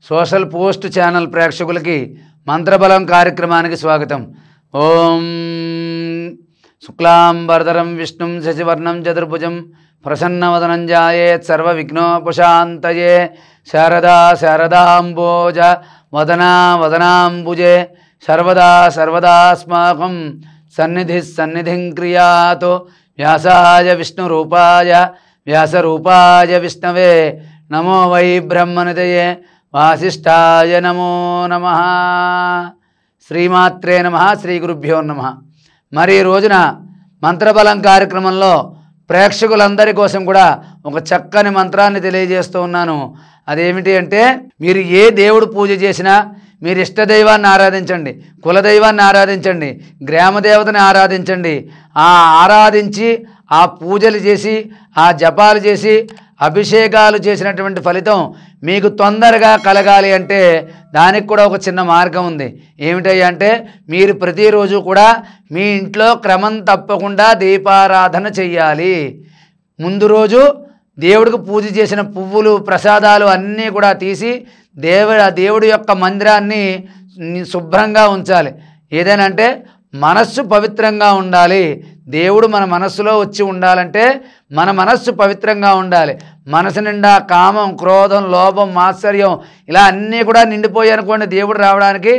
Social post channel ప్రేక్షకులకి మంత్రబలం కార్యక్రమానికి స్వాగతం. ఓం శుక్లాంబరధరం విష్ణుం శశివర్ణం చతుర్భుజం ప్రసన్నవదనం ధ్యాయేత్ సర్వవిఘ్నోపశాంతయే. శారదా శారదాంబోజ వదనా వదనాంబుజే సర్వదా సర్వదాస్మాకం సన్నిధిం క్రియాతో. వ్యాసాయ విష్ణురూపాయ వ్యాసరూపాయ విష్ణవే నమో వై బ్రహ్మనిధయే వాసిష్ఠాయ నమో నమః. శ్రీమాత్రే నమః. శ్రీ గురుభ్యో నమః. మరి ఈ రోజున మంత్రబలం కార్యక్రమంలో ప్రేక్షకులందరి కోసం కూడా ఒక చక్కని మంత్రాన్ని తెలియజేస్తూ ఉన్నాను. అదేమిటి అంటే, మీరు ఏ దేవుడు పూజ చేసినా మీరు ఇష్టదైవాన్ని ఆరాధించండి, కులదైవాన్ని ఆరాధించండి, గ్రామదేవతని ఆరాధించండి. ఆ ఆరాధించి ఆ పూజలు చేసి ఆ జపాలు చేసి అభిషేకాలు చేసినటువంటి ఫలితం మీకు తొందరగా కలగాలి అంటే దానికి కూడా ఒక చిన్న మార్గం ఉంది. ఏమిటయ్యా అంటే, మీరు ప్రతిరోజు కూడా మీ ఇంట్లో క్రమం తప్పకుండా దీపారాధన చెయ్యాలి. ముందు రోజు దేవుడికి పూజ చేసిన పువ్వులు ప్రసాదాలు అన్నీ కూడా తీసి దేవుడి యొక్క మందిరాన్ని శుభ్రంగా ఉంచాలి. ఏదైనా మనస్సు పవిత్రంగా ఉండాలి. దేవుడు మన మనస్సులో వచ్చి ఉండాలంటే మన మనస్సు పవిత్రంగా ఉండాలి. మనసు నిండా కామం, క్రోధం, లోభం, మాత్సర్యం ఇలా అన్నీ కూడా నిండిపోయి అనుకోండి, దేవుడు రావడానికి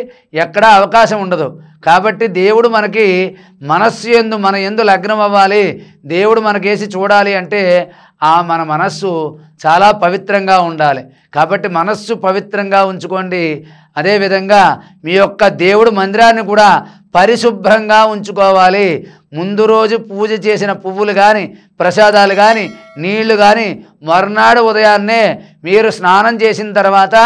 ఎక్కడా అవకాశం ఉండదు. కాబట్టి దేవుడు మనకి మనస్సు మన యందు లగ్నం అవ్వాలి, దేవుడు మనకేసి చూడాలి అంటే మన మనస్సు చాలా పవిత్రంగా ఉండాలి. కాబట్టి మనస్సు పవిత్రంగా ఉంచుకోండి. అదేవిధంగా మీ యొక్క దేవుడు మందిరాన్ని కూడా పరిశుభ్రంగా ఉంచుకోవాలి. ముందు రోజు పూజ చేసిన పువ్వులు కానీ ప్రసాదాలు కానీ నీళ్లు కానీ మర్నాడు ఉదయాన్నే మీరు స్నానం చేసిన తర్వాత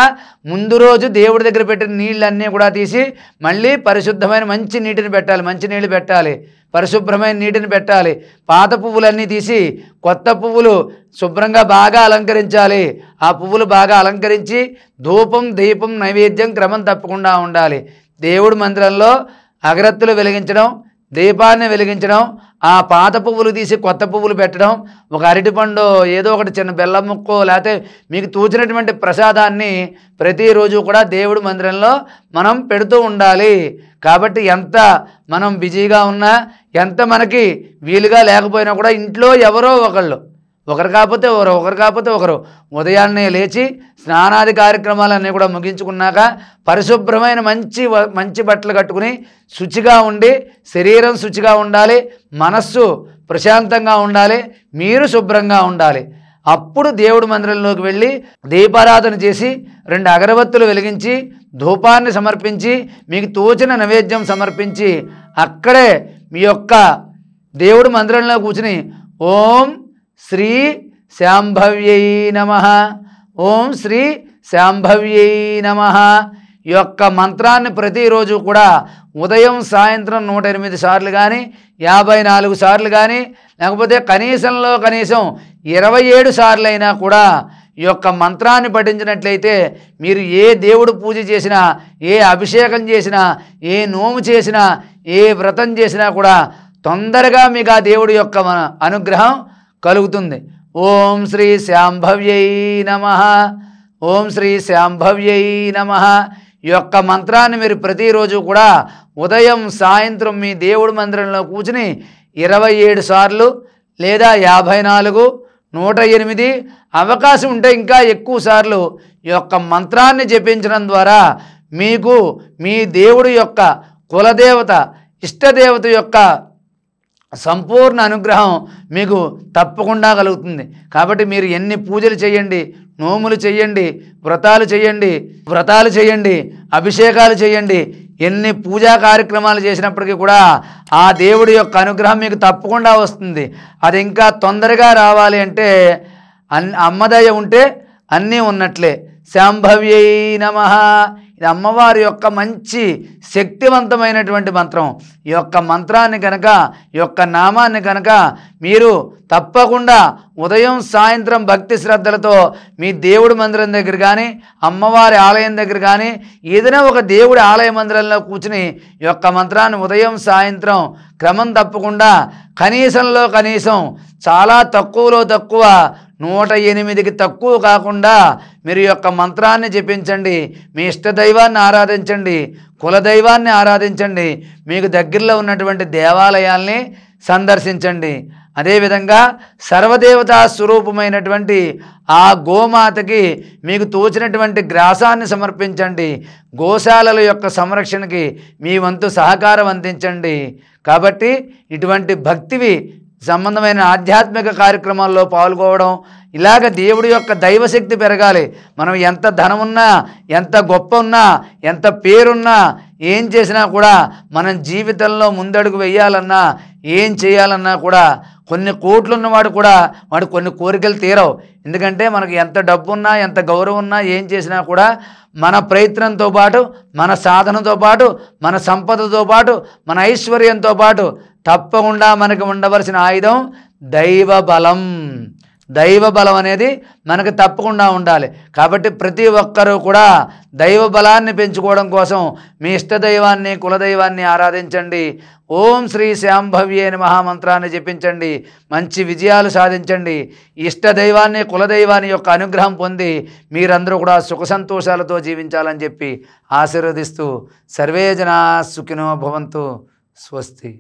ముందు రోజు దేవుడి దగ్గర పెట్టిన నీళ్ళన్నీ కూడా తీసి మళ్ళీ పరిశుద్ధమైన మంచి నీటిని పెట్టాలి, మంచి నీళ్ళు పెట్టాలి, పరిశుభ్రమైన నీటిని పెట్టాలి. పాత పువ్వులన్నీ తీసి కొత్త పువ్వులు శుభ్రంగా బాగా అలంకరించాలి. ఆ పువ్వులు బాగా అలంకరించి ధూపం దీపం నైవేద్యం క్రమం తప్పకుండా ఉండాలి. దేవుడి మందిరంలో అగరత్తులు వెలిగించడం, దీపాన్ని వెలిగించడం, ఆ పాత పువ్వులు తీసి కొత్త పువ్వులు పెట్టడం, ఒక అరటిపండు ఏదో ఒకటి చిన్న బెల్లం ముక్కో లేకపోతే మీకు తూచినటువంటి ప్రసాదాన్ని ప్రతిరోజు కూడా దేవుడి మందిరంలో మనం పెడుతూ ఉండాలి. కాబట్టి ఎంత మనం బిజీగా ఉన్నా, ఎంత మనకి వీలుగా లేకపోయినా కూడా ఇంట్లో ఎవరో ఒకరు కాకపోతే ఒకరు ఉదయాన్నే లేచి స్నానాది కార్యక్రమాలన్నీ కూడా ముగించుకున్నాక పరిశుభ్రమైన మంచి బట్టలు కట్టుకుని శుచిగా ఉండి, శరీరం శుచిగా ఉండాలి, మనస్సు ప్రశాంతంగా ఉండాలి, మీరు శుభ్రంగా ఉండాలి. అప్పుడు దేవుడి మందిరంలోకి వెళ్ళి దీపారాధన చేసి 2 అగరబత్తులు వెలిగించి ధూపాన్ని సమర్పించి మీకు తోచిన నైవేద్యం సమర్పించి అక్కడే మీ యొక్క దేవుడి మందిరంలో కూర్చుని ఓం శ్రీ శాంభవ్యై నమః, ఓం శ్రీ శాంభవ్యై నమః ఈ యొక్క మంత్రాన్ని ప్రతిరోజు కూడా ఉదయం సాయంత్రం 108 సార్లు కానీ 54 సార్లు కానీ లేకపోతే కనీసం 27 సార్లు అయినా కూడా ఈ యొక్క మంత్రాన్ని పఠించినట్లయితే మీరు ఏ దేవుడు పూజ చేసినా, ఏ అభిషేకం చేసినా, ఏ నోము చేసినా, ఏ వ్రతం చేసినా కూడా తొందరగా మీకు ఆ దేవుడి యొక్క అనుగ్రహం కలుగుతుంది. ఓం శ్రీ శాంభవ్యై నమః, ఓం శ్రీ శాంభవ్యై నమః ఈ యొక్క మంత్రాన్ని మీరు ప్రతిరోజు కూడా ఉదయం సాయంత్రం మీ దేవుడి మందిరంలో కూర్చుని 27 సార్లు లేదా 54, 108 అవకాశం ఉంటే ఇంకా ఎక్కువ సార్లు ఈ యొక్క మంత్రాన్ని జపించడం ద్వారా మీకు మీ దేవుడి యొక్క కులదేవత ఇష్టదేవత యొక్క సంపూర్ణ అనుగ్రహం మీకు తప్పకుండా కలుగుతుంది. కాబట్టి మీరు ఎన్ని పూజలు చేయండి, నోములు చేయండి, వ్రతాలు చేయండి, అభిషేకాలు చేయండి, ఎన్ని పూజా కార్యక్రమాలు చేసినప్పటికీ కూడా ఆ దేవుడి యొక్క అనుగ్రహం మీకు తప్పకుండా వస్తుంది. అది ఇంకా తొందరగా రావాలి అంటే అమ్మదయ ఉంటే అన్నీ ఉన్నట్లే. శాంభవ్యై నమః ఇది అమ్మవారి యొక్క మంచి శక్తివంతమైనటువంటి మంత్రం. ఈ యొక్క మంత్రాన్ని కనుక, ఈ యొక్క నామాన్ని కనుక మీరు తప్పకుండా ఉదయం సాయంత్రం భక్తి శ్రద్ధలతో మీ దేవుడి మందిరం దగ్గర కానీ అమ్మవారి ఆలయం దగ్గర కానీ ఏదైనా ఒక దేవుడి ఆలయ మందిరంలో కూర్చుని ఈ యొక్క మంత్రాన్ని ఉదయం సాయంత్రం క్రమం తప్పకుండా కనీసం చాలా తక్కువ 108కి తక్కువ కాకుండా మీరు ఈ యొక్క మంత్రాన్ని జపించండి. మీ ఇష్టదైవాన్ని ఆరాధించండి, కులదైవాన్ని ఆరాధించండి, మీకు దగ్గరలో ఉన్నటువంటి దేవాలయాల్ని సందర్శించండి. అదేవిధంగా సర్వదేవతా స్వరూపమైనటువంటి ఆ గోమాతకి మీకు తోచినటువంటి గ్రాసాన్ని సమర్పించండి. గోశాలల యొక్క సంరక్షణకి మీ వంతు సహకారం అందించండి. కాబట్టి ఇటువంటి భక్తివి సంబంధమైన ఆధ్యాత్మిక కార్యక్రమాల్లో పాల్గొవడం, ఇలాగ దేవుడి యొక్క దైవశక్తి పెరగాలి. మనం ఎంత ధనమున్నా, ఎంత గొప్ప ఉన్నా, ఎంత పేరున్నా, ఏం చేసినా కూడా మనం జీవితంలో ముందడుగు వెయ్యాలన్నా, ఏం చేయాలన్నా కూడా కొన్ని కోట్లు ఉన్నవాడు కూడా వాడు కొన్ని కోరికలు తీరవు. ఎందుకంటే మనకు ఎంత డబ్బున్నా, ఎంత గౌరవం ఉన్నా, ఏం చేసినా కూడా మన ప్రయత్నంతో పాటు, మన సాధనతో పాటు, మన సంపదతో పాటు, మన ఐశ్వర్యంతో పాటు తప్పకుండా మనకు ఉండవలసిన ఆయుధం దైవ బలం. దైవ బలం అనేది మనకు తప్పకుండా ఉండాలి. కాబట్టి ప్రతి ఒక్కరూ కూడా దైవ బలాన్ని పెంచుకోవడం కోసం మీ ఇష్టదైవాన్ని, కులదైవాన్ని ఆరాధించండి. ఓం శ్రీ శాంభవ్యే నమః మంత్రాన్ని జపించండి. మంచి విజయాలు సాధించండి. ఇష్టదైవాన్ని, కులదైవాన్ని యొక్క అనుగ్రహం పొంది మీరందరూ కూడా సుఖ సంతోషాలతో జీవించాలని చెప్పి ఆశీర్వదిస్తూ సర్వే జనా సుఖినో భవంతు. స్వస్తి.